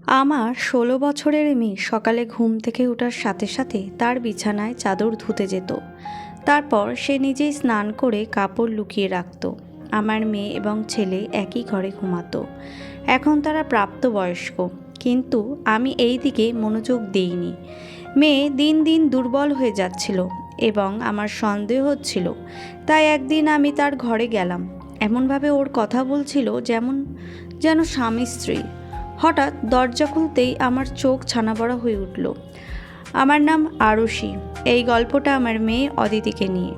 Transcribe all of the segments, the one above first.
আমার ১৬ বছরের মেয়ে সকালে ঘুম থেকে ওঠার সাথে সাথে তার বিছানায় চাদর ধুতে যেত। তারপর সে নিজেই স্নান করে কাপড় লুকিয়ে রাখত। আমার মেয়ে এবং ছেলে একই ঘরে ঘুমাতো। এখন তারা প্রাপ্তবয়স্ক, কিন্তু আমি এই দিকে মনোযোগ দিইনি। মেয়ে দিন দিন দুর্বল হয়ে যাচ্ছিল এবং আমার সন্দেহ হচ্ছিল। তাই একদিন আমি তার ঘরে গেলাম। এমনভাবে ওর কথা বলছিল যেন স্বামী স্ত্রী। হঠাৎ দরজা খুলতেই আমার চোখ ছানাবড়া হয়ে উঠল। আমার নাম আরুষি। এই গল্পটা আমার মেয়ে অদিতিকে নিয়ে।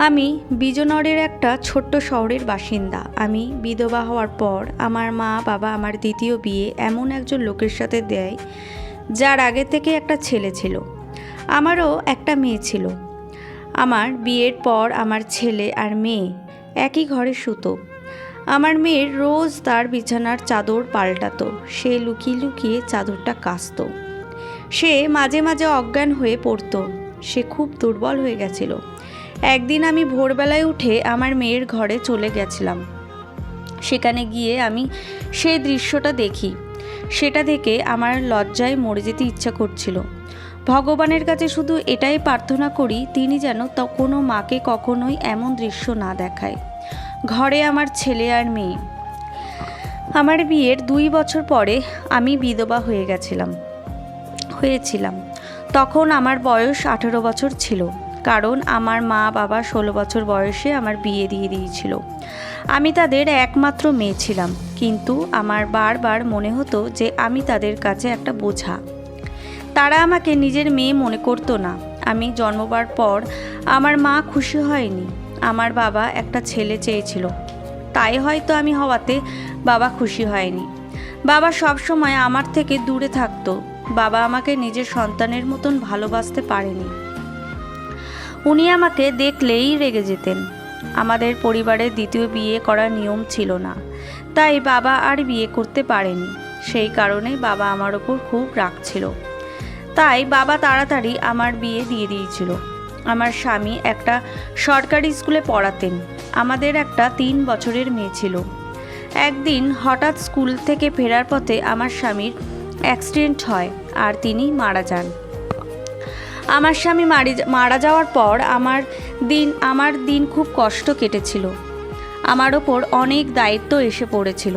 আমি বিজনগরের একটা ছোট্ট শহরের বাসিন্দা। আমি বিধবা হওয়ার পর আমার মা বাবা আমার দ্বিতীয় বিয়ে এমন একজন লোকের সাথে দেয় যার আগে থেকে একটা ছেলে ছিল। আমারও একটা মেয়ে ছিল। আমার বিয়ের পর আমার ছেলে আর মেয়ে একই ঘরে শুতো। আমার মেয়ের রোজ তার বিছানার চাদর পাল্টাতো। সে লুকিয়ে লুকিয়ে চাদরটা কাচত। সে মাঝে মাঝে অজ্ঞান হয়ে পড়তো। সে খুব দুর্বল হয়ে গেছিল। একদিন আমি ভোরবেলায় উঠে আমার মেয়ের ঘরে চলে গেছিলাম। সেখানে গিয়ে আমি সেই দৃশ্যটা দেখি। সেটা দেখে আমার লজ্জায় মরে যেতে ইচ্ছা করছিল। ভগবানের কাছে শুধু এটাই প্রার্থনা করি, তিনি যেন কোনো মাকে কখনোই এমন দৃশ্য না দেখায়। ঘরে আমার ছেলে আর মেয়ে। আমার বিয়ের ২ বছর পরে আমি বিধবা হয়েছিলাম। তখন আমার বয়স ১৮ বছর ছিল, কারণ আমার মা বাবা ১৬ বছর বয়সে আমার বিয়ে দিয়ে দিয়েছিল। আমি তাদের একমাত্র মেয়ে ছিলাম, কিন্তু আমার বারবার মনে হতো যে আমি তাদের কাছে একটা বোঝা। তারা আমাকে নিজের মেয়ে মনে করতো না। আমি জন্মবার পর আমার মা খুশি হয়নি। আমার বাবা একটা ছেলে চেয়েছিল, তাই হয়তো আমি হওয়াতে বাবা খুশি হয়নি। বাবা সব সময় আমার থেকে দূরে থাকতো। বাবা আমাকে নিজের সন্তানের মতন ভালোবাসতে পারেনি। উনি আমাকে দেখলেই রেগে যেতেন। আমাদের পরিবারের দ্বিতীয় বিয়ে করার নিয়ম ছিল না, তাই বাবা আর বিয়ে করতে পারেনি। সেই কারণে বাবা আমার ওপর খুব রাগ ছিল। তাই বাবা তাড়াতাড়ি আমার বিয়ে দিয়ে দিয়েছিল। আমার স্বামী একটা সরকারি স্কুলে পড়াতেন। আমাদের একটা ৩ বছরের মেয়ে ছিল। একদিন হঠাৎ স্কুল থেকে ফেরার পথে আমার স্বামীর অ্যাক্সিডেন্ট হয় আর তিনি মারা যান। আমার স্বামী মারা যাওয়ার পর আমার দিন খুব কষ্ট কেটেছিল। আমার ওপর অনেক দায়িত্ব এসে পড়েছিল।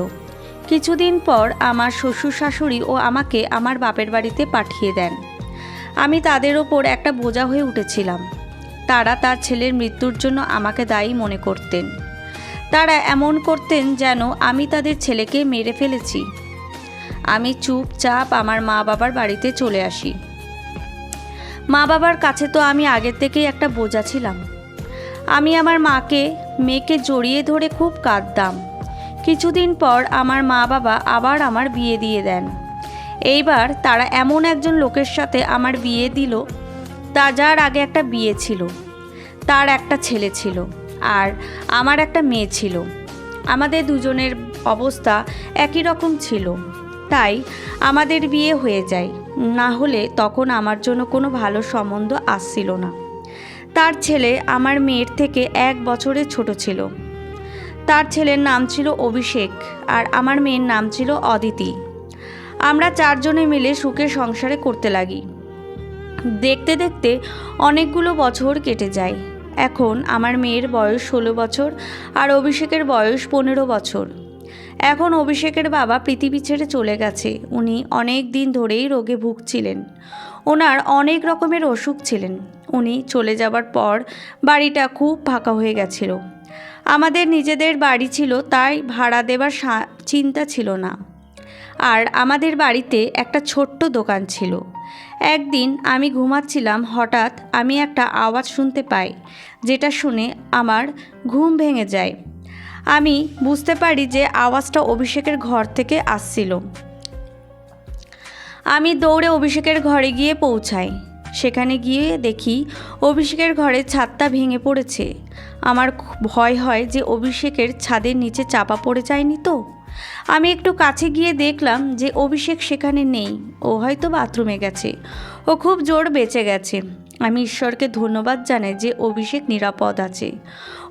কিছুদিন পর আমার শ্বশুর শাশুড়ি ও আমাকে আমার বাপের বাড়িতে পাঠিয়ে দেন। আমি তাদের ওপর একটা বোঝা হয়ে উঠেছিলাম। তারা তার ছেলের মৃত্যুর জন্য আমাকে দায়ী মনে করতেন। তারা এমন করতেন যেন আমি তাদের ছেলেকে মেরে ফেলেছি। আমি চুপচাপ আমার মা বাবার বাড়িতে চলে আসি। মা বাবার কাছে তো আমি আগের থেকেই একটা বোঝা ছিলাম। আমি আমার মেয়েকে জড়িয়ে ধরে খুব কাঁদতাম। কিছুদিন পর আমার মা বাবা আবার আমার বিয়ে দিয়ে দেন। এইবার তারা এমন একজন লোকের সাথে আমার বিয়ে দিল, যার আগে একটা বিয়ে ছিল। তার একটা ছেলে ছিল আর আমার একটা মেয়ে ছিল। আমাদের দুজনের অবস্থা একই রকম ছিল, তাই আমাদের বিয়ে হয়ে যায়। না হলে তখন আমার জন্য কোনো ভালো সম্বন্ধ আসছিল না। তার ছেলে আমার মেয়ের থেকে ১ বছরের ছোট ছিল। তার ছেলের নাম ছিল অভিষেক আর আমার মেয়ের নাম ছিল অদিতি। আমরা ৪ জনে মিলে সুখে সংসারে করতে লাগি। দেখতে দেখতে অনেকগুলো বছর কেটে যায়। এখন আমার মেয়ের বয়স ১৬ বছর আর অভিষেকের বয়স ১৫ বছর। এখন অভিষেকের বাবা পৃথিবী ছেড়ে চলে গেছে। উনি অনেক দিন ধরেই রোগে ভুগছিলেন। ওনার অনেক রকমের অসুখ ছিলেন। উনি চলে যাবার পর বাড়িটা খুব ফাঁকা হয়ে গেছিল। আমাদের নিজেদের বাড়ি ছিল, তাই ভাড়া দেবার চিন্তা ছিল না। আর আমাদের বাড়িতে একটা ছোট্ট দোকান ছিল। একদিন আমি ঘুমাচ্ছিলাম, হঠাৎ আমি একটা আওয়াজ শুনতে পাই, যেটা শুনে আমার ঘুম ভেঙে যায়। আমি বুঝতে পারি যে আওয়াজটা অভিষেকের ঘর থেকে আসছিল। আমি দৌড়ে অভিষেকের ঘরে গিয়ে পৌঁছাই। সেখানে গিয়ে দেখি অভিষেকের ঘরের ছাদটা ভেঙে পড়েছে। আমার ভয় হয় যে অভিষেকের ছাদের নিচে চাপা পড়ে যায়নি তো। আমি একটু কাছে গিয়ে দেখলাম যে অভিষেক সেখানে নেই। ও হয়তো বাথরুমে গেছে। ও খুব জোর বেঁচে গেছে। আমি ঈশ্বরকে ধন্যবাদ জানাই যে অভিষেক নিরাপদ আছে।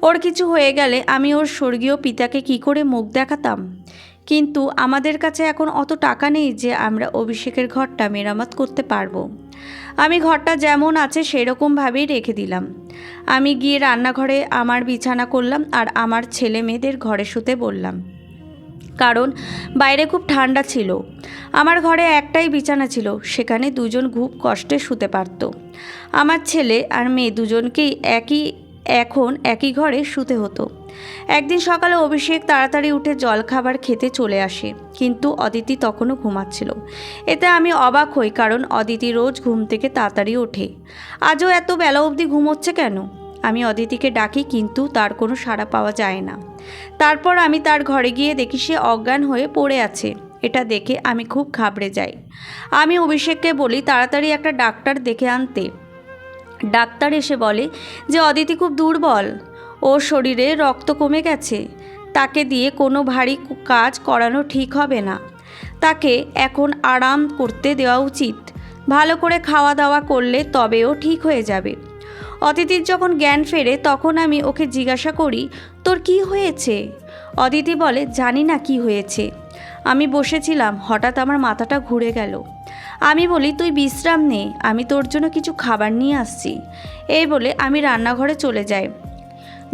ওর কিছু হয়ে গেলে আমি ওর স্বর্গীয় পিতাকে কি করে মুখ দেখাতাম। কিন্তু আমাদের কাছে এখন অত টাকা নেই যে আমরা অভিষেকের ঘরটা মেরামত করতে পারবো। আমি ঘরটা যেমন আছে সেরকমভাবেই রেখে দিলাম। আমি গিয়ে রান্নাঘরে আমার বিছানা করলাম আর আমার ছেলে মেয়েদের ঘরে শুতে বললাম, কারণ বাইরে খুব ঠান্ডা ছিল। আমার ঘরে একটাই বিছানা ছিল, সেখানে দুজন খুব কষ্টে শুতে পারত। আমার ছেলে আর মেয়ে দুজনকেই এখন একই ঘরে শুতে হতো। একদিন সকালে অভিষেক তাড়াতাড়ি উঠে জলখাবার খেতে চলে আসে, কিন্তু অদিতি তখনও ঘুমাচ্ছিল। এতে আমি অবাক হই, কারণ অদিতি রোজ ঘুম থেকে তাড়াতাড়ি ওঠে। আজও এত বেলা অবধি ঘুমোচ্ছে কেন? আমি অদিতিকে ডাকি, কিন্তু তার কোনো সাড়া পাওয়া যায় না। তারপর আমি তার ঘরে গিয়ে দেখি সে অজ্ঞান হয়ে পড়ে আছে। এটা দেখে আমি খুব ঘাবড়ে যাই। আমি অভিষেককে বলি তাড়াতাড়ি একটা ডাক্তার ডেকে আনতে। ডাক্তার এসে বলে যে অদিতি খুব দুর্বল, ওর শরীরে রক্ত কমে গেছে, তাকে দিয়ে কোনো ভারী কাজ করানো ঠিক হবে না, তাকে এখন আরাম করতে দেওয়া উচিত। ভালো করে খাওয়া দাওয়া করলে তবেও ঠিক হয়ে যাবে। অদিতির যখন জ্ঞান ফেরে তখন আমি ওকে জিজ্ঞাসা করি, তোর কি হয়েছে? অদিতি বলে, জানি না কি হয়েছে। আমি বসেছিলাম, হঠাৎ আমার মাথাটা ঘুরে গেল। আমি বলি, তুই বিশ্রাম নে, আমি তোর জন্য কিছু খাবার নিয়ে আসছি। এই বলে আমি রান্নাঘরে চলে যাই।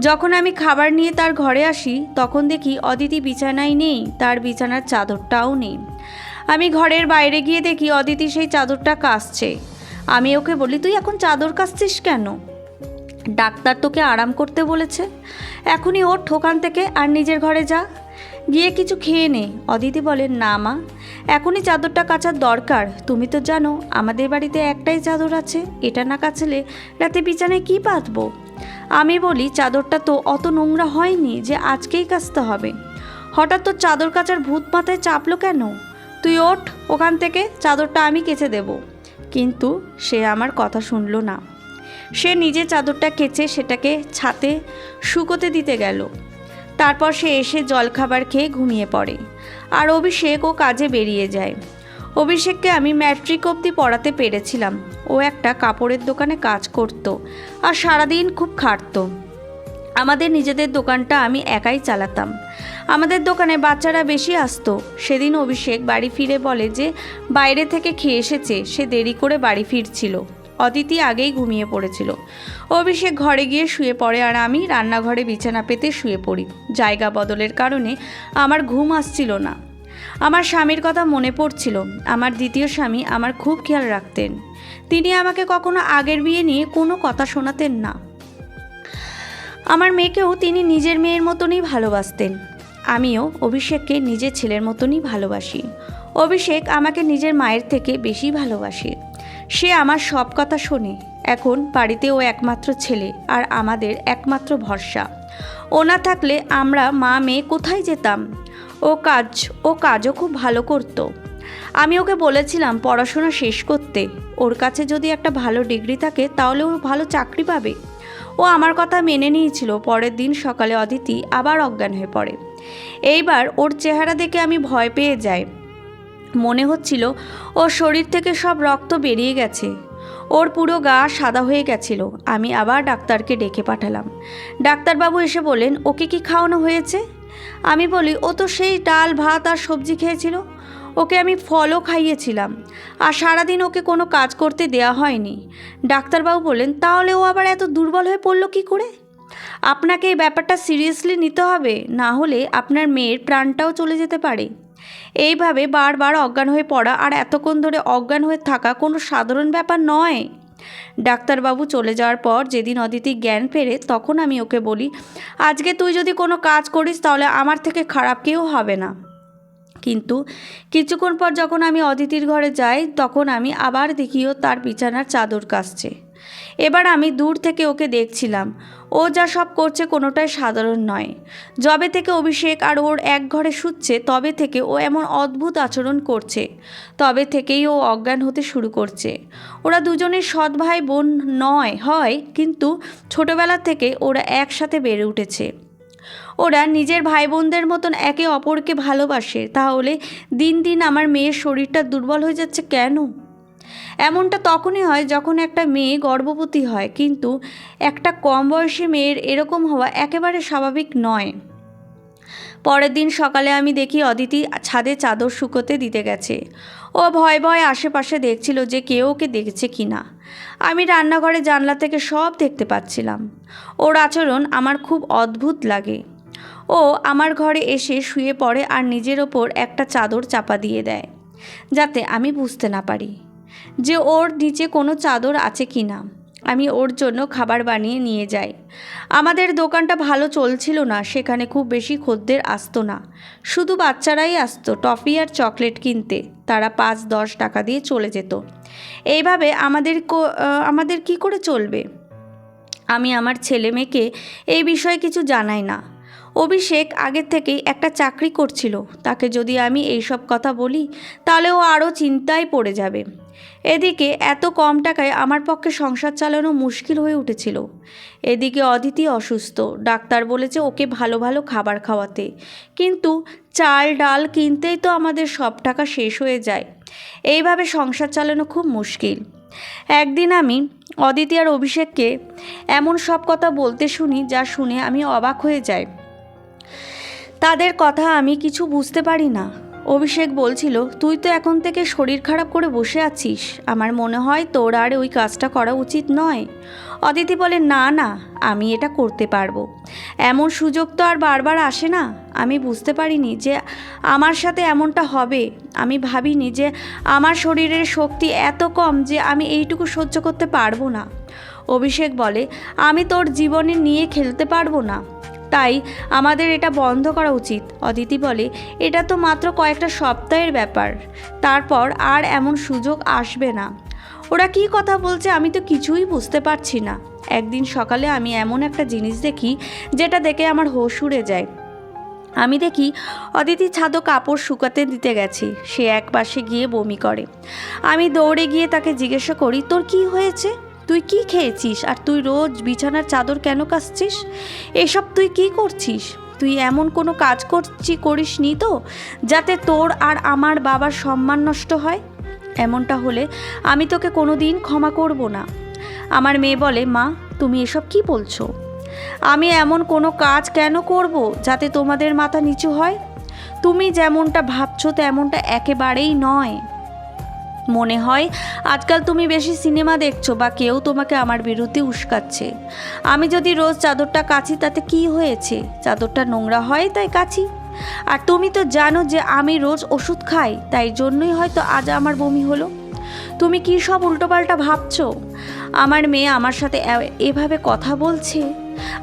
যখন আমি খাবার নিয়ে তার ঘরে আসি তখন দেখি অদিতি বিছানায় নেই, তার বিছানার চাদরটাও নেই। আমি ঘরের বাইরে গিয়ে দেখি অদিতি সেই চাদরটা কাচছে। আমি ওকে বলি, তুই এখন চাদর কাচছিস কেন? ডাক্তার তোকে আরাম করতে বলেছে, এখনই ওর ঠোকান থেকে আর নিজের ঘরে যা, গিয়ে কিছু খেয়ে নে। অদিতি বলে, না মা, এখনই চাদরটা কাচার দরকার। তুমি তো জানো আমাদের বাড়িতে একটাই চাদর আছে, এটা না কাচলে রাতে বিছানায় কী পাতবো? আমি বলি, চাদরটা তো অত নোংরা হয়নি যে আজকেই কাচতে হবে। হঠাৎ তো চাদর কাচার ভূত মাথায় চাপলো কেন? তুই ওঠ ওখান থেকে, চাদরটা আমি কেচে দেব। কিন্তু সে আমার কথা শুনলো না। সে নিজে চাদরটা কেচে সেটাকে ছাতে শুকোতে দিতে গেল। তারপর সে এসে জলখাবার খেয়ে ঘুমিয়ে পড়ে, আর অভিষেক ও কাজে বেরিয়ে যায়। অভিষেককে আমি ম্যাট্রিক অবধি পড়াতে পেরেছিলাম। ও একটা কাপড়ের দোকানে কাজ করত আর সারাদিন খুব খাটত। আমাদের নিজেদের দোকানটা আমি একাই চালাতাম। আমাদের দোকানে বাচ্চারা বেশি আসতো। সেদিন অভিষেক বাড়ি ফিরে বলে যে বাইরে থেকে খেয়ে এসেছে, সে দেরি করে বাড়ি ফিরছিল। অদিতি আগেই ঘুমিয়ে পড়েছিল। অভিষেক ঘরে গিয়ে শুয়ে পড়ে আর আমি রান্নাঘরে বিছানা পেতে শুয়ে পড়ি। জায়গা বদলের কারণে আমার ঘুম আসছিল না। আমার স্বামীর কথা মনে পড়ছিল। আমার দ্বিতীয় স্বামী আমার খুব খেয়াল রাখতেন। তিনি আমাকে কখনো আগের বিয়ে নিয়ে কোনো কথা শোনাতেন না। আমার মেয়েকেও তিনি নিজের মেয়ের মতনই ভালোবাসতেন। আমিও অভিষেককে নিজের ছেলের মতনই ভালোবাসি। অভিষেক আমাকে নিজের মায়ের থেকে বেশি ভালোবাসে। সে আমার সব কথা শোনে। এখন বাড়িতে ও একমাত্র ছেলে আর আমাদের একমাত্র ভরসা। ও না থাকলে আমরা মা মেয়ে কোথায় যেতাম? ও কাজও খুব ভালো করতো। আমি ওকে বলেছিলাম পড়াশোনা শেষ করতে। ওর কাছে যদি একটা ভালো ডিগ্রি থাকে তাহলে ও ভালো চাকরি পাবে। ও আমার কথা মেনে নিয়েছিল। পরের দিন সকালে অদিতি আবার অজ্ঞান হয়ে পড়ে। এইবার ওর চেহারা দেখে আমি ভয় পেয়ে যাই। মনে হচ্ছিল ওর শরীর থেকে সব রক্ত বেরিয়ে গেছে। ওর পুরো গা সাদা হয়ে গেছিল। আমি আবার ডাক্তারকে ডেকে পাঠালাম। ডাক্তারবাবু এসে বললেন, ওকে কি খাওয়ানো হয়েছে? আমি বলি, ও তো সেই ডাল ভাত আর সবজি খেয়েছিল। ওকে আমি ফলও খাইয়েছিলাম, আর সারাদিন ওকে কোনো কাজ করতে দেয়া হয়নি। ডাক্তারবাবু বললেন, তাহলে ও আবার এত দুর্বল হয়ে পড়ল কী করে? আপনাকে এই ব্যাপারটা সিরিয়াসলি নিতে হবে, না হলে আপনার মেয়ের প্রাণটাও চলে যেতে পারে। এইভাবে বারবার অজ্ঞান হয়ে পড়া আর এতক্ষণ ধরে অজ্ঞান হয়ে থাকা কোনো সাধারণ ব্যাপার নয়। ডাক্তারবাবু চলে যাওয়ার পর যেদিন অদিতি জ্ঞান ফেরে তখন আমি ওকে বলি, আজকে তুই যদি কোনো কাজ করিস তাহলে আমার থেকে খারাপ কেউ হবে না। কিন্তু কিছুক্ষণ পর যখন আমি অদিতির ঘরে যাই তখন আমি আবার দেখিও তার বিছানার চাদর কাচছে। এবার আমি দূর থেকে ওকে দেখছিলাম। ও যা সব করছে কোনোটাই সাধারণ নয়। যবে থেকে অভিষেক আর ওর এক ঘরে শুচ্ছে তবে থেকে ও এমন অদ্ভুত আচরণ করছে। তবে থেকেই ও অজ্ঞান হতে শুরু করছে। ওরা দুজনের সৎ ভাই বোন হয়, কিন্তু ছোটবেলা থেকে ওরা একসাথে বেড়ে উঠেছে। ওরা নিজের ভাই বোনদের মতন একে অপরকে ভালোবাসে। তাহলে দিন দিন আমার মেয়ের শরীরটা দুর্বল হয়ে যাচ্ছে কেন? এমনটা তখনই হয় যখন একটা মেয়ে গর্ভবতী হয়, কিন্তু একটা কম বয়সী মেয়ের এরকম হওয়া একেবারে স্বাভাবিক নয়। পরের দিন সকালে আমি দেখি অদিতি ছাদে চাদর শুকোতে দিতে গেছে। ও ভয় ভয় আশেপাশে দেখছিল যে কেউ ওকে দেখছে কি না। আমি রান্নাঘরে জানলা থেকে সব দেখতে পাচ্ছিলাম। ওর আচরণ আমার খুব অদ্ভুত লাগে। ও আমার ঘরে এসে শুয়ে পড়ে আর নিজের ওপর একটা চাদর চাপা দিয়ে দেয়, যাতে আমি বুঝতে না পারি যে ওর নিচে কোনো চাদর আছে কি না। আমি ওর জন্য খাবার বানিয়ে নিয়ে যাই। আমাদের দোকানটা ভালো চলছিল না, সেখানে খুব বেশি খদ্দের আসতো না, শুধু বাচ্চারাই আসতো টফি আর চকলেট কিনতে। তারা 5-10 টাকা দিয়ে চলে যেত। এইভাবে আমাদের কি করে চলবে? আমি আমার ছেলে মেয়েকে এই বিষয়ে কিছু জানাই না। অভিষেক আগের থেকেই একটা চাকরি করছিল, তাকে যদি আমি এইসব কথা বলি তাহলে ও আরও চিন্তায় পড়ে যাবে। এদিকে এত কম টাকায় আমার পক্ষে সংসার চালানো মুশকিল হয়ে উঠেছিল। এদিকে অদিতি অসুস্থ, ডাক্তার বলেছে ওকে ভালো ভালো খাবার খাওয়াতে, কিন্তু চাল ডাল কিনতেই তো আমাদের সব টাকা শেষ হয়ে যায়। এইভাবে সংসার চালানো খুব মুশকিল। একদিন আমি অদিতি আর অভিষেককে এমন সব কথা বলতে শুনি যা শুনে আমি অবাক হয়ে যাই। তাদের কথা আমি কিছু বুঝতে পারি না। অভিষেক বলছিল, তুই তো এখন থেকে শরীর খারাপ করে বসে আছিস, আমার মনে হয় তোর আর ওই কাজটা করা উচিত নয়। অদিতি বলে, না না, আমি এটা করতে পারবো। এমন সুযোগ তো আর বারবার আসে না। আমি বুঝতে পারিনি যে আমার সাথে এমনটা হবে। আমি ভাবিনি যে আমার শরীরের শক্তি এত কম যে আমি এইটুকু সহ্য করতে পারবো না। অভিষেক বলে, আমি তোর জীবনে নিয়ে খেলতে পারবো না, তাই আমাদের এটা বন্ধ করা উচিত। অদিতি বলে, এটা তো মাত্র কয়েকটা সপ্তাহের ব্যাপার, তারপর আর এমন সুযোগ আসবে না। ওরা কি কথা বলছে আমি তো কিছুই বুঝতে পারছি না। একদিন সকালে আমি এমন একটা জিনিস দেখি যেটা দেখে আমার হোশ উড়ে যায়। আমি দেখি অদিতি ছাদে কাপড় শুকাতে দিতে গেছে, সে একপাশে গিয়ে বমি করে। আমি দৌড়ে গিয়ে তাকে জিজ্ঞাসা করি, তোর কি হয়েছে? তুই কি খেয়েছিস? আর তুই রোজ বিছানার চাদর কেন কাচছিস? এসব তুই কি করছিস? তুই এমন কোনো কাজ করিসনি তো যাতে তোর আর আমার বাবার সম্মান নষ্ট হয়? এমনটা হলে আমি তোকে কোনো দিন ক্ষমা করব না। আমার মেয়ে বলে, মা তুমি এসব কি বলছো? আমি এমন কোনো কাজ কেন করব যাতে তোমাদের মাথা নিচু হয়? তুমি যেমনটা ভাবছো তেমনটা একেবারেই নয়। মনে হয় আজকাল তুমি বেশি সিনেমা দেখছো বা কেউ তোমাকে আমার বিরুদ্ধে উস্কাচ্ছে। আমি যদি রোজ চাদরটা কাচি তাতে কি হয়েছে? চাদরটা নোংরা হয় তাই কাচি। আর তুমি তো জানো যে আমি রোজ ওষুধ খাই, তাই জন্যই হয়তো আজ আমার বমি হলো। তুমি কি সব উল্টোপাল্টা ভাবছো? আমার মেয়ে আমার সাথে এভাবে কথা বলছে,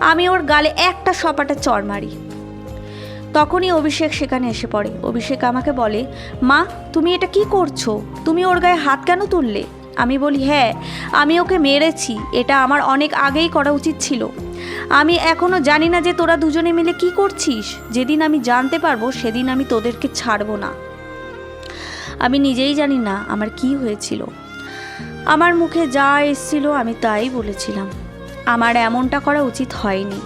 আমি ওর গালে একটা সপাটে চড় মারি। তখনই অভিষেক সেখানে এসে পড়ে। অভিষেক আমাকে বলে, মা তুমি এটা কি করছো? তুমি ওর গায়ে হাত কেন তুললে? আমি বলি, হ্যাঁ আমি ওকে মেরেছি, এটা আমার অনেক আগেই করা উচিত ছিল। আমি এখনও জানি না যে তোরা দুজনে মিলে কি করছিস। যেদিন আমি জানতে পারবো সেদিন আমি তোদেরকে ছাড়বো না। আমি নিজেই জানি না আমার কি হয়েছিল। আমার মুখে যা এসেছিল আমি তাই বলেছিলাম। আমার এমনটা করা উচিত হয়নি।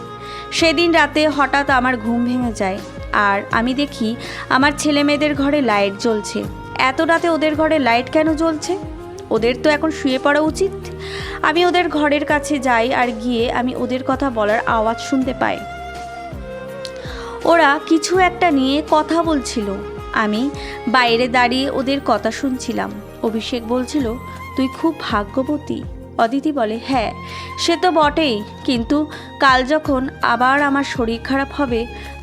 সেদিন রাতে হঠাৎ আমার ঘুম ভেঙে যায় আর আমি দেখি আমার ছেলে মেয়েদের ঘরে লাইট জ্বলছে। এত রাতে ওদের ঘরে লাইট কেন জ্বলছে? ওদের তো এখন শুয়ে পড়া উচিত। আমি ওদের ঘরের কাছে যাই আর গিয়ে আমি ওদের কথা বলার আওয়াজ শুনতে পাই। ওরা কিছু একটা নিয়ে কথা বলছিল। আমি বাইরে দাঁড়িয়ে ওদের কথা শুনছিলাম। অভিষেক বলছিল, তুই খুব ভাগ্যবতী। অদিতি বলে, হ্যাঁ সে তো বটেই, কিন্তু কাল যখন আবার আমার শরীর খারাপ হবে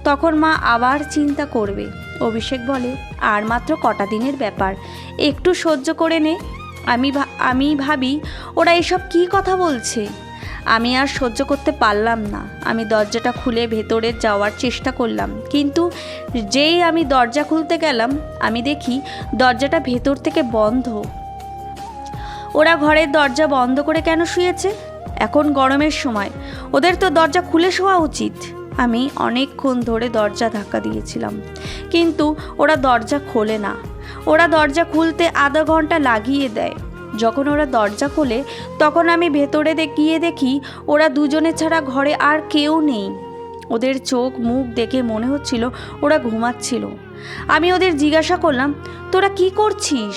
তখন মা আবার চিন্তা করবে। অভিষেক বলে, আর মাত্র কটা দিনের ব্যাপার, একটু সহ্য করে নে। আমি ভাবি ওরা এসব কি কথা বলছে। আমি আর সহ্য করতে পারলাম না। আমি দরজাটা খুলে ভেতরে যাওয়ার চেষ্টা করলাম, কিন্তু যেই আমি দরজা খুলতে গেলাম আমি দেখি দরজাটা ভেতর থেকে বন্ধ। ওরা ঘরের দরজা বন্ধ করে কেন শুয়েছে? এখন গরমের সময়, ওদের তো দরজা খুলে শোয়া উচিত। আমি অনেকক্ষণ ধরে দরজা ধাক্কা দিয়েছিলাম, কিন্তু ওরা দরজা খোলে না। ওরা দরজা খুলতে আধা ঘন্টা লাগিয়ে দেয়। যখন ওরা দরজা খোলে তখন আমি ভেতরে গিয়ে দেখি ওরা দুজনে ছাড়া ঘরে আর কেউ নেই। ওদের চোখ মুখ দেখে মনে হচ্ছিল ওরা ঘুমাচ্ছিল। আমি ওদের জিজ্ঞাসা করলাম, তোরা কি করছিস?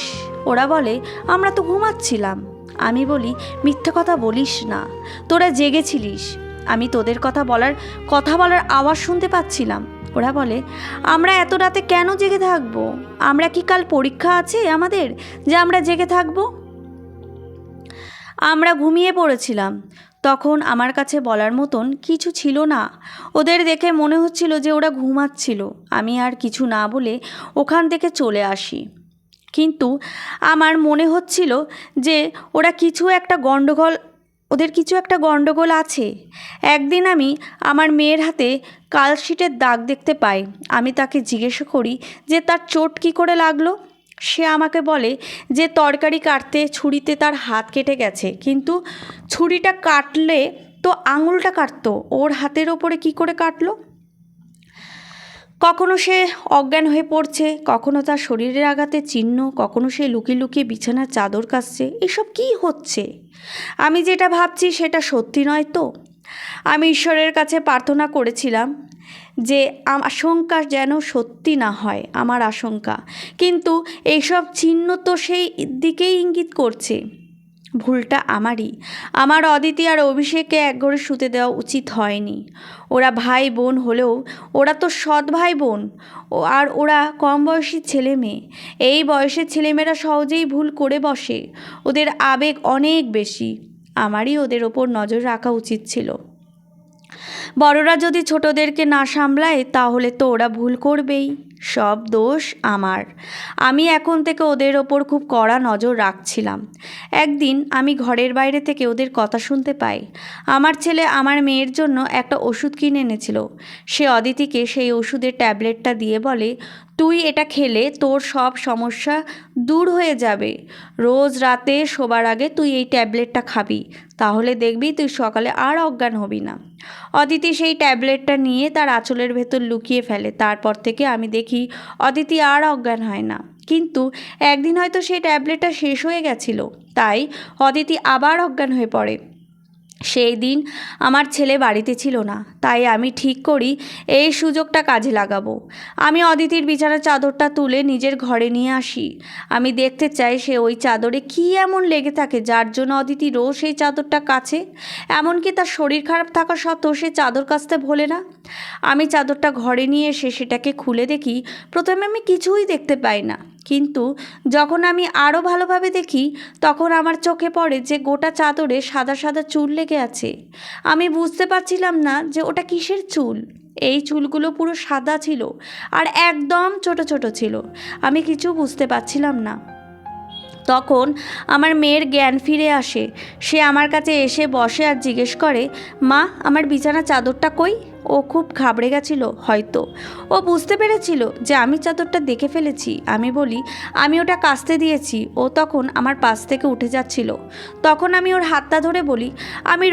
ওরা বলে, আমরা তো ঘুমাচ্ছিলাম। আমি বলি, মিথ্যে কথা বলিস না, তোরা জেগেছিলিস। আমি তোদের কথা বলার আওয়াজ শুনতে পাচ্ছিলাম। ওরা বলে, আমরা এত রাতে কেন জেগে থাকবো? আমরা কি কাল পরীক্ষা আছে আমাদের যে আমরা জেগে থাকবো? আমরা ঘুমিয়ে পড়েছিলাম। তখন আমার কাছে বলার মতন কিছু ছিল না। ওদের দেখে মনে হচ্ছিল যে ওরা ঘুমাচ্ছিল। আমি আর কিছু না বলে ওখান থেকে চলে আসি। কিন্তু আমার মনে হচ্ছিল যে ওদের কিছু একটা গণ্ডগোল আছে। একদিন আমি আমার মেয়ের হাতে কালশিটের দাগ দেখতে পাই। আমি তাকে জিজ্ঞেস করি যে তার চোট কী করে লাগলো। সে আমাকে বলে যে তরকারি কাটতে ছুরিতে তার হাত কেটে গেছে, কিন্তু ছুরিটা কাটলে তো আঙুলটা কাটতো, ওর হাতের ওপরে কী করে কাটলো? কখনো সে অজ্ঞান হয়ে পড়ছে, কখনো তার শরীরের আঘাতে চিহ্ন, কখনো সে লুকিয়ে লুকিয়ে বিছানার চাদর কাচছে। এসব কী হচ্ছে? আমি যেটা ভাবছি সেটা সত্যি নয় তো? আমি ঈশ্বরের কাছে প্রার্থনা করেছিলাম যে আশঙ্কা যেন সত্যি না হয়, আমার আশঙ্কা। কিন্তু এইসব চিহ্ন তো সেই দিকেই ইঙ্গিত করছে। ভুলটা আমারই। আমার অদিতি আর অভিষেককে একঘরে শুতে দেওয়া উচিত হয়নি। ওরা ভাই বোন হলেও ওরা তো সৎ ভাই বোন, আর ওরা কম বয়সী ছেলে মেয়ে। এই বয়সের ছেলেমেয়েরা সহজেই ভুল করে বসে। ওদের আবেগ অনেক বেশি। আমারই ওদের ওপর নজর রাখা উচিত ছিল। বড়রা যদি ছোটদেরকে না সামলায় তাহলে তো ওরা ভুল করবেই। সব দোষ আমার। আমি এখন থেকে ওদের ওপর খুব কড়া নজর রাখছিলাম। একদিন আমি ঘরের বাইরে থেকে ওদের কথা শুনতে পাই। আমার ছেলে আমার মেয়ের জন্য একটা ওষুধ কিনে এনেছিল। সে অদিতিকে সেই ওষুধের ট্যাবলেটটা দিয়ে বলে, তুই এটা খেলে তোর সব সমস্যা দূর হয়ে যাবে। রোজ রাতে শোবার আগে তুই এই ট্যাবলেটটা খাবি, তাহলে দেখবি তুই সকালে আর অজ্ঞান হবি না। অদিতি সেই ট্যাবলেটটা নিয়ে তার আঁচলের ভেতর লুকিয়ে ফেলে। তারপর থেকে আমি দেখি অদিতি আর অজ্ঞান হয় না। কিন্তু একদিন হয়তো সেই ট্যাবলেটটা শেষ হয়ে গেছিল, তাই অদিতি আবার অজ্ঞান হয়ে পড়ে। সেই দিন আমার ছেলে বাড়িতে ছিল না, তাই আমি ঠিক করি এই সুযোগটা কাজে লাগাবো। আমি অদিতির বিছানার চাদরটা তুলে নিজের ঘরে নিয়ে আসি। আমি দেখতে চাই সে ওই চাদরে কী এমন লেগে থাকে যার জন্য অদিতি রোজ সেই চাদরটা কাচে। এমনকি তার শরীর খারাপ থাকা সত্ত্বেও সে চাদর কাচতে ভোলে না। আমি চাদরটা ঘরে নিয়ে এসে সেটাকে খুলে দেখি। প্রথমে আমি কিছুই দেখতে পাই না, কিন্তু যখন আমি আরও ভালোভাবে দেখি তখন আমার চোখে পড়ে যে গোটা চাদরে সাদা সাদা চুল লেগে আছে। আমি বুঝতে পারছিলাম না যে ওটা কিসের চুল। এই চুলগুলো পুরো সাদা ছিল আর একদম ছোট ছোট ছিল। আমি কিছু বুঝতে পারছিলাম না। তখন আমার মেয়ের জ্ঞান ফিরে আসে। সে আমার কাছে এসে বসে আর জিজ্ঞেস করে, মা, আমার বিছানা চাদরটা কই? ও খুব ঘাবড়ে গেছিল হয়তো। ও বুঝতে পেরেছিল যে আমি চাদরটা দেখে ফেলেছি। আমি বলি, আমি ওটা কাচতে দিয়েছি। ও তখন আমার পাশ থেকে উঠে যাচ্ছিল। তখন আমি ওর হাতটা ধরে বলি, আমি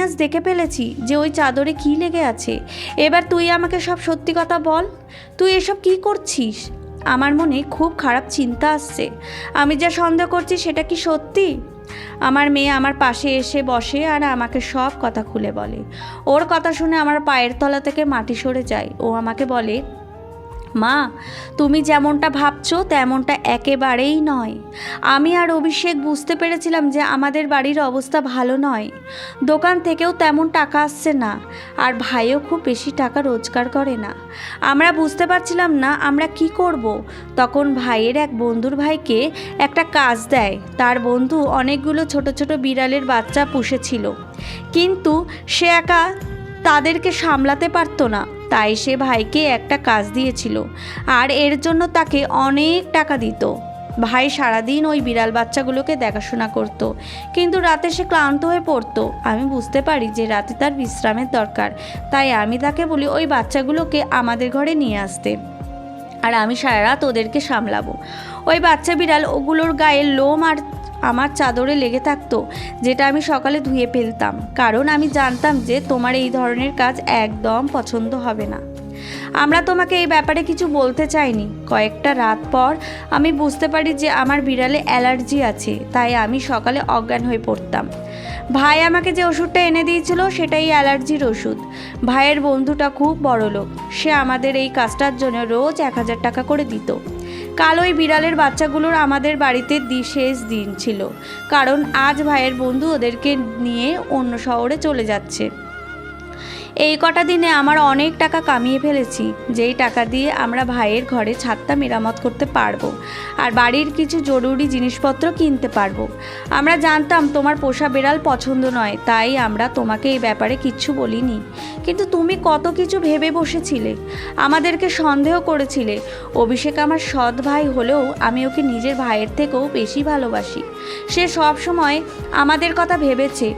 আজ দেখে ফেলেছি যে ওই চাদরে কী লেগে আছে। এবার তুই আমাকে সব সত্যি কথা বল, তুই এসব কী করছিস? আমার মনে খুব খারাপ চিন্তা আসছে। আমি যা সন্দেহ করছি সেটা কি সত্যি? আমার মেয়ে আমার পাশে এসে বসে আর আমাকে সব কথা খুলে বলে। ওর কথা শুনে আমার পায়ের তলা থেকে মাটি সরে যায়। ও আমাকে বলে, মা, তুমি যেমনটা ভাবছো তেমনটা একেবারেই নয়। আমি আর অভিষেক বুঝতে পেরেছিলাম যে আমাদের বাড়ির অবস্থা ভালো নয়। দোকান থেকেও তেমন টাকা আসছে না, আর ভাইও খুব বেশি টাকা রোজগার করে না। আমরা বুঝতে পারছিলাম না আমরা কি করব। তখন ভাইয়ের এক বন্ধুর ভাইকে একটা কাজ দেয়। তার বন্ধু অনেকগুলো ছোট ছোট বিড়ালের বাচ্চা পুষেছিল, কিন্তু সে একা তাদেরকে সামলাতে পারতো না। তাই সে ভাইকে একটা কাজ দিয়েছিল, আর এর জন্য তাকে অনেক টাকা দিত। ভাই সারাদিন ওই বিড়াল বাচ্চাগুলোকে দেখাশোনা করত, কিন্তু রাতে সে ক্লান্ত হয়ে পড়তো। আমি বুঝতে পারি যে রাতে তার বিশ্রামের দরকার, তাই আমি তাকে বলি ওই বাচ্চাগুলোকে আমাদের ঘরে নিয়ে আসতে, আর আমি সারা রাত ওদেরকে সামলাবো। ওই বাচ্চা বিড়াল ওগুলোর গায়ে লোম আর আমার চাদরে লেগে থাকতো, যেটা আমি সকালে ধুয়ে ফেলতাম, কারণ আমি জানতাম যে তোমার এই ধরনের কাজ একদম পছন্দ হবে না। আমরা তোমাকে এই ব্যাপারে কিছু বলতে চাইনি। কয়েকটা রাত পর আমি বুঝতে পারি যে আমার বিড়ালে অ্যালার্জি আছে, তাই আমি সকালে অজ্ঞান হয়ে পড়তাম। ভাই আমাকে যে ওষুধটা এনে দিয়েছিল সেটাই অ্যালার্জির ওষুধ। ভাইয়ের বন্ধুটা খুব বড়লোক, সে আমাদের এই কাজটার জন্য রোজ 1000 টাকা করে দিত। কাল ওই বিড়ালের বাচ্চাগুলোর আমাদের বাড়িতে শেষ দিন ছিল, কারণ আজ ভাইয়ের বন্ধু ওদেরকে নিয়ে অন্য শহরে চলে যাচ্ছে। এই কটা দিনে আমার অনেক টাকা কামিয়ে ফেলেছি, যেই টাকা দিয়ে আমরা ভাইয়ের ঘরে ছাদটা মেরামত করতে পারবো আর বাড়ির কিছু জরুরি জিনিসপত্র কিনতে পারবো। আমরা জানতাম তোমার পোষা বেড়াল পছন্দ নয়, তাই আমরা তোমাকে এই ব্যাপারে কিচ্ছু বলিনি। কিন্তু তুমি কত কিছু ভেবে বসেছিলে, আমাদেরকে সন্দেহ করেছিলে। অভিষেক আমার সৎ ভাই হলেও আমি ওকে নিজের ভাইয়ের থেকেও বেশি ভালোবাসি। সে সব সময় আমাদের কথা ভেবেছে।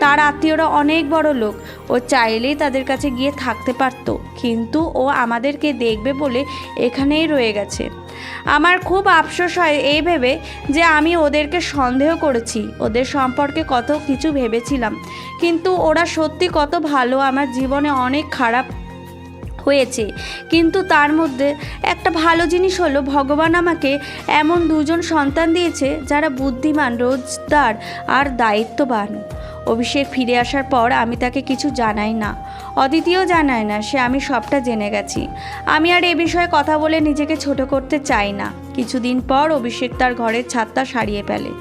তার আত্মীয়রা অনেক বড় লোক, ও চাইলেই তাদের কাছে গিয়ে থাকতে পারত, কিন্তু ও আমাদেরকে দেখবে বলে এখানেই রয়ে গেছে। আমার খুব আফসোস হয় এই ভেবে যে আমি ওদেরকে সন্দেহ করেছি। ওদের সম্পর্কে কত কিছু ভেবেছিলাম, কিন্তু ওরা সত্যি কত ভালো। আমার জীবনে অনেক খারাপ হয়েছে, কিন্তু তার মধ্যে একটা ভালো জিনিস হলো ভগবান আমাকে এমন দুজন সন্তান দিয়েছে যারা বুদ্ধিমান, রোজগার আর দায়িত্ববান। অভিষেক ফিরে আসার পর আমি তাকে কিছু জানাই না, অদিতিও জানায় না। আমি সবটা জেনে গেছি। আমি আর এ বিষয়ে কথা বলে নিজেকে ছোট করতে চাই না। কিছুদিন পর অভিষেক তার ঘরের ছাদটা সারিয়ে ফেলে।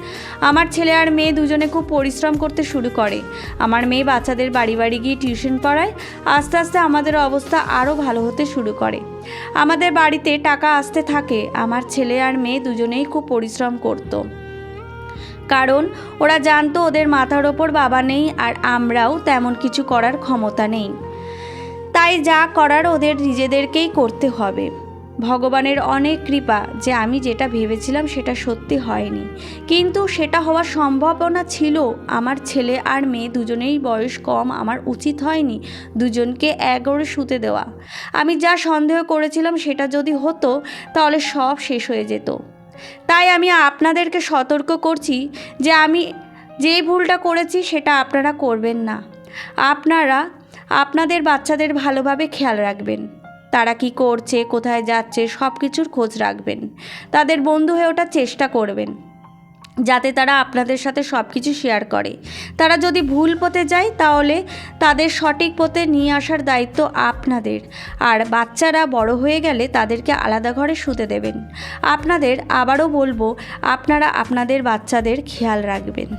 আমার ছেলে আর মেয়ে দুজনে খুব পরিশ্রম করতে শুরু করে। আমার মেয়ে বাচ্চাদের বাড়ি বাড়ি গিয়ে টিউশন পড়ায়। আস্তে আস্তে আমাদের অবস্থা আরও ভালো হতে শুরু করে। আমাদের বাড়িতে টাকা আসতে থাকে। আমার ছেলে আর মেয়ে দুজনেই খুব পরিশ্রম করতো, কারণ ওরা জানতো ওদের মাথার ওপর বাবা নেই আর আমরাও তেমন কিছু করার ক্ষমতা নেই। তাই যা করার ওদের নিজেদেরকেই করতে হবে। ভগবানের অনেক কৃপা যে আমি যেটা ভেবেছিলাম সেটা সত্যি হয়নি, কিন্তু সেটা হওয়ার সম্ভাবনা ছিল। আমার ছেলে আর মেয়ে দুজনেই বয়স কম, আমার উচিত হয়নি দুজনকে একবারে শুতে দেওয়া। আমি যা সন্দেহ করেছিলাম সেটা যদি হতো তাহলে সব শেষ হয়ে যেত। তাই আমি আপনাদেরকে সতর্ক করছি যে আমি যে ভুলটা করেছি সেটা আপনারা করবেন না। আপনারা আপনাদের বাচ্চাদের ভালোভাবে খেয়াল রাখবেন। তারা কি করছে, কোথায় যাচ্ছে, সব কিছুর খোঁজ রাখবেন। তাদের বন্ধু হয়ে ওঠার চেষ্টা করবেন, যাতে তারা আপনাদের সাথে সব কিছু শেয়ার করে। তারা যদি ভুল পথে যায় তাহলে তাদের সঠিক পথে নিয়ে আসার দায়িত্ব আপনাদের। আর বাচ্চারা বড় হয়ে গেলে তাদেরকে আলাদা ঘরে শুতে দেবেন। আপনাদের আবারও বলবো, আপনারা আপনাদের বাচ্চাদের খেয়াল রাখবেন।